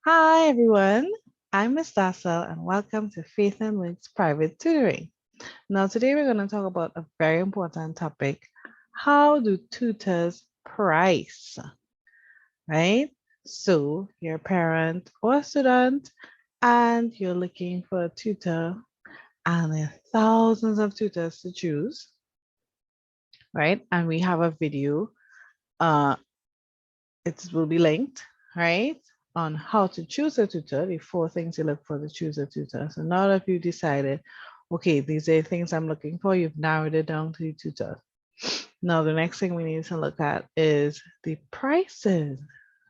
Hi everyone, I'm Miss Dassel and welcome to Faith and Link's private tutoring. Now today we're going to talk about a very important topic. How do tutors price, right? So you're a parent or a student and you're looking for a tutor and there are thousands of tutors to choose, right? And we have a video, uh, it will be linked, right? On how to choose a tutor, the 4 things you look for to choose a tutor. So now that you've decided, okay, these are the things I'm looking for, you've narrowed it down to the tutor. Now, the next thing we need to look at is the prices,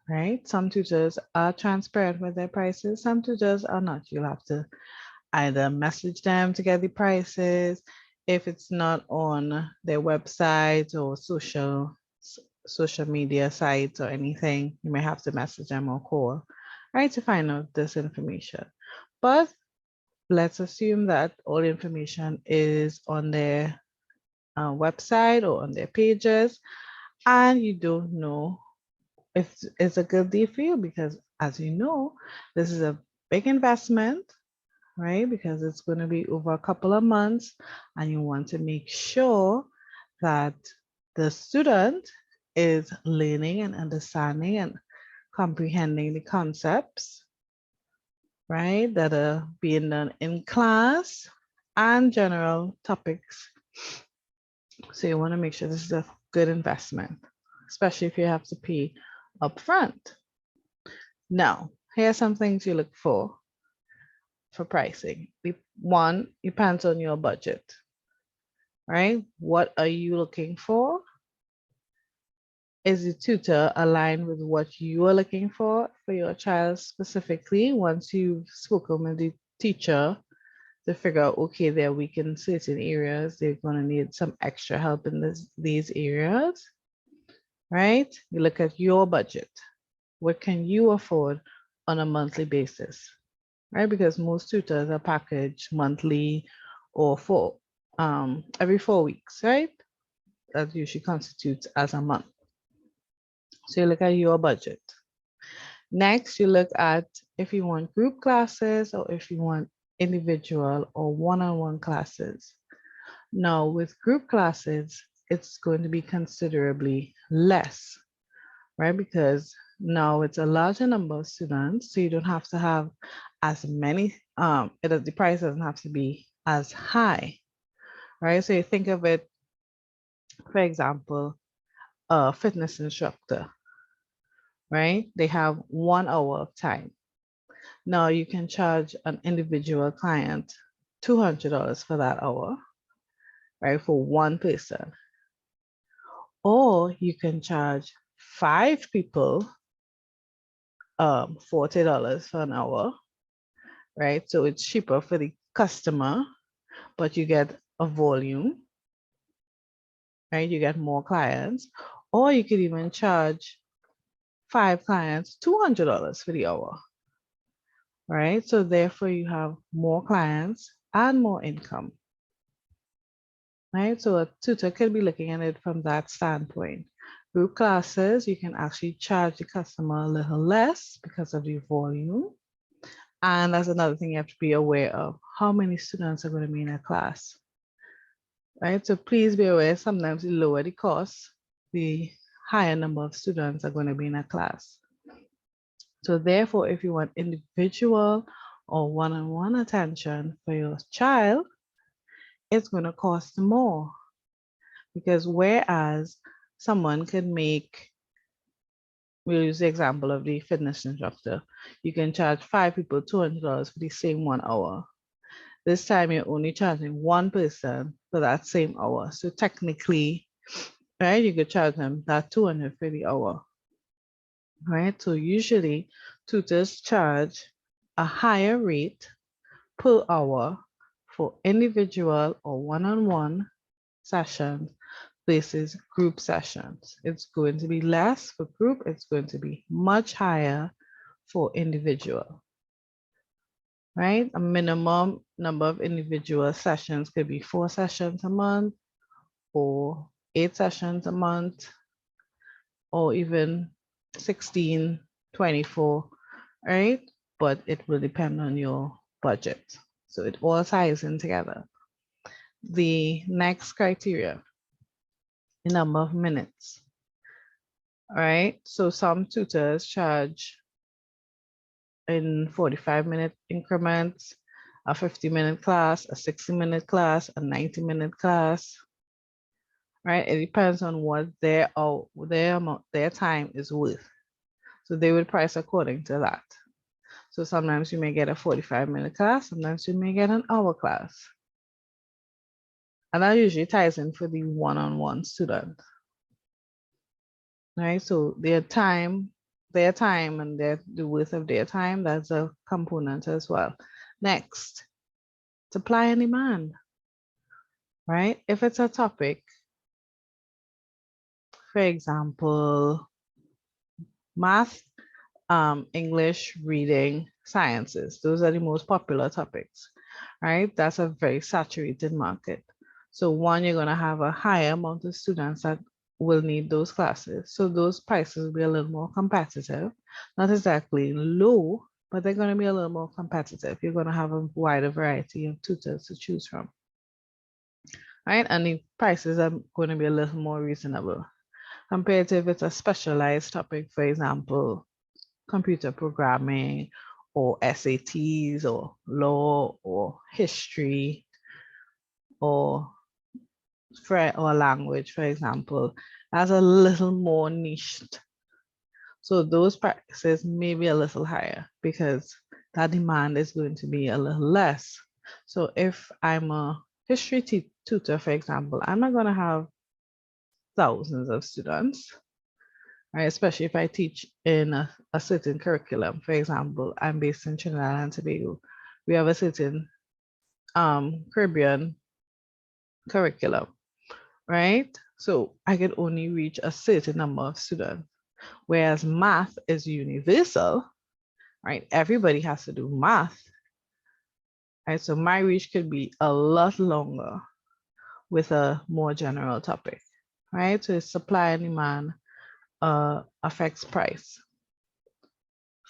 right? Some tutors are transparent with their prices, some tutors are not. You'll have to either message them to get the prices. If it's not on their website or social media sites or anything, you may have to message them or call, right, to find out this information. But let's assume that all information is on their website or on their pages, and you don't know if it's a good deal for you because, as you know, this is a big investment, right? Because it's going to be over a couple of months, and you want to make sure that the student is learning and understanding and comprehending the concepts, right, that are being done in class and general topics. So you want to make sure this is a good investment, especially if you have to pay upfront. Now, here are some things you look for pricing. One, it depends on your budget, right? What are you looking for? Is the tutor aligned with what you are looking for your child specifically? Once you've spoken with the teacher to figure out, okay, they're weak in certain areas, they're going to need some extra help in these areas, right? You look at your budget. What can you afford on a monthly basis, right? Because most tutors are packaged monthly or for every 4 weeks, right? That usually constitutes as a month. So you look at your budget. Next, you look at if you want group classes or if you want individual or one-on-one classes. Now, with group classes, it's going to be considerably less, right? Because now it's a larger number of students, so you don't have to have as many, the price doesn't have to be as high, right? So you think of it, for example, a fitness instructor, right? They have 1 hour of time. Now you can charge an individual client $200 for that hour, right? For one person. Or you can charge 5 people $40 for an hour, right? So it's cheaper for the customer, but you get a volume, right? You get more clients. Or you could even charge 5 clients $200 for the hour, right? So therefore you have more clients and more income, right? So a tutor could be looking at it from that standpoint. Group classes, you can actually charge the customer a little less because of the volume. And that's another thing you have to be aware of. How many students are going to be in a class, right? So please be aware, sometimes the lower the cost, the higher number of students are going to be in a class. So therefore, if you want individual or one-on-one attention for your child, it's going to cost more because whereas someone can make, we'll use the example of the fitness instructor, you can charge 5 people $200 for the same 1 hour. This time you're only charging one person for that same hour. So technically, right, you could charge them that 200 for the hour, right? So usually tutors charge a higher rate per hour for individual or one-on-one sessions versus group sessions. It's going to be less for group, it's going to be much higher for individual, right? A minimum number of individual sessions could be 4 sessions a month or 8 sessions a month or even 16, 24. right? But it will depend on your budget. So it all ties in together. The next criteria, the number of minutes, all right? So some tutors charge in 45-minute increments, a 50-minute class, a 60-minute class, a 90-minute class, right? It depends on what their time is worth. So they would price according to that. So sometimes you may get a 45-minute class, sometimes you may get an hour class. And that usually ties in for the one-on-one student, right? So their time and the worth of their time, that's a component as well. Next, supply and demand, right? If it's a topic, for example, math, English, reading, sciences, those are the most popular topics, right? That's a very saturated market. So one, you're gonna have a higher amount of students that will need those classes. So those prices will be a little more competitive, not exactly low, but they're gonna be a little more competitive. You're gonna have a wider variety of tutors to choose from, right? And the prices are gonna be a little more reasonable compared to if it's a specialized topic, for example, computer programming or SATs or law or history or language, for example, as a little more niched. So those prices may be a little higher because that demand is going to be a little less. So if I'm a history tutor, for example, I'm not going to have thousands of students, right? Especially if I teach in a certain curriculum. For example, I'm based in Trinidad and Tobago. We have a certain Caribbean curriculum, right? So I can only reach a certain number of students. Whereas math is universal, right? Everybody has to do math, right? So my reach could be a lot longer with a more general topic, right? So supply and demand affects price.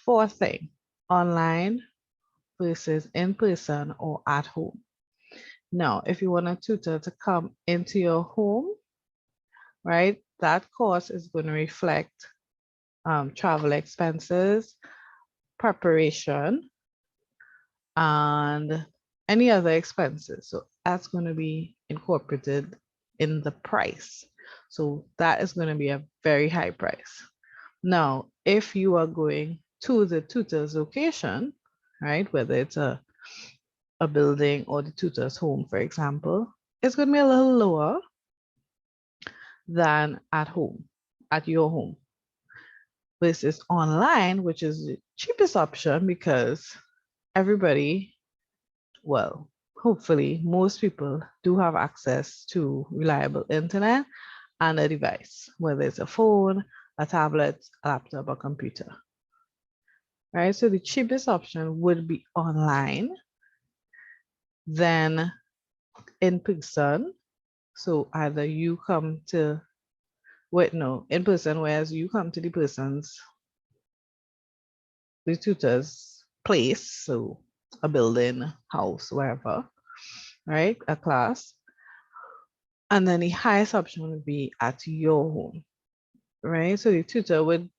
Fourth thing, online versus in person or at home. Now, if you want a tutor to come into your home, right, that cost is going to reflect travel expenses, preparation, and any other expenses. So that's going to be incorporated in the price. So that is going to be a very high price. Now, if you are going to the tutor's location, right, whether it's a building or the tutor's home, for example, it's going to be a little lower than at home, at your home, versus online, which is the cheapest option because everybody, well, hopefully most people do have access to reliable internet and a device, whether it's a phone, a tablet, a laptop, or computer. Right? So the cheapest option would be online, then in person. So either you come to, wait, no, in person, whereas you come to the tutor's place, so a building, house, wherever, right? A class. And then the highest option would be at your home, right? So the tutor would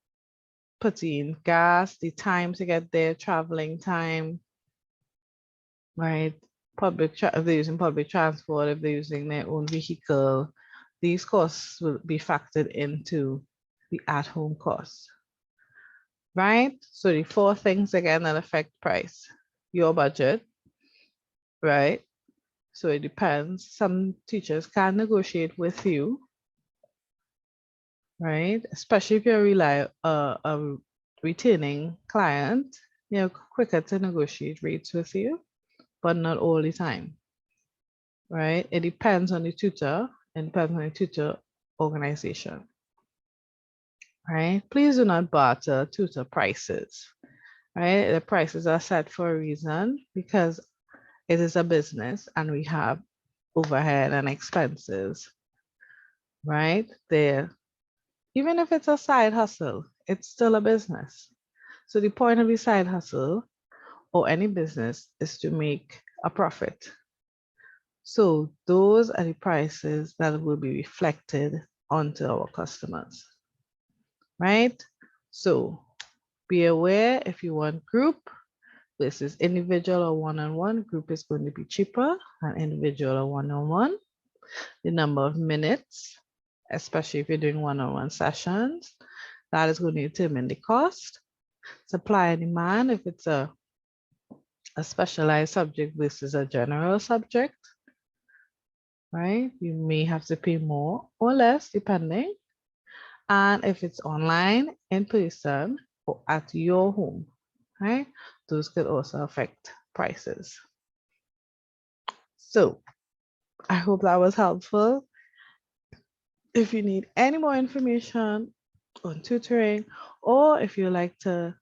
put in gas, the time to get there, traveling time, right? If they're using public transport, if they're using their own vehicle, these costs will be factored into the at-home costs, right? So the four things again that affect price: your budget, right? So it depends. Some teachers can negotiate with you, right? Especially if you're a retaining client, you're quicker to negotiate rates with you, but not all the time, right? It depends on the tutor and depends on the tutor organization, right? Please do not barter tutor prices, right? The prices are set for a reason because it is a business and we have overhead and expenses, right? There, even if it's a side hustle, it's still a business. So the point of the side hustle or any business is to make a profit. So those are the prices that will be reflected onto our customers, right? So be aware, if you want group versus individual or one-on-one, group is going to be cheaper than individual or one-on-one. The number of minutes, especially if you're doing one-on-one sessions, that is going to determine the cost. Supply and demand, if it's a specialized subject versus a general subject, right? You may have to pay more or less depending. And if it's online, in person, or at your home, right? Those could also affect prices. So I hope that was helpful. If you need any more information on tutoring, or if you like to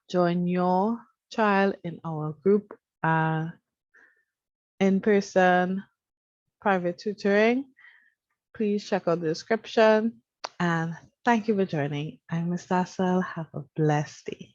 join your child in our group in-person private tutoring, please check out the description. And thank you for joining. I'm Miss Dassel. Have a blessed day.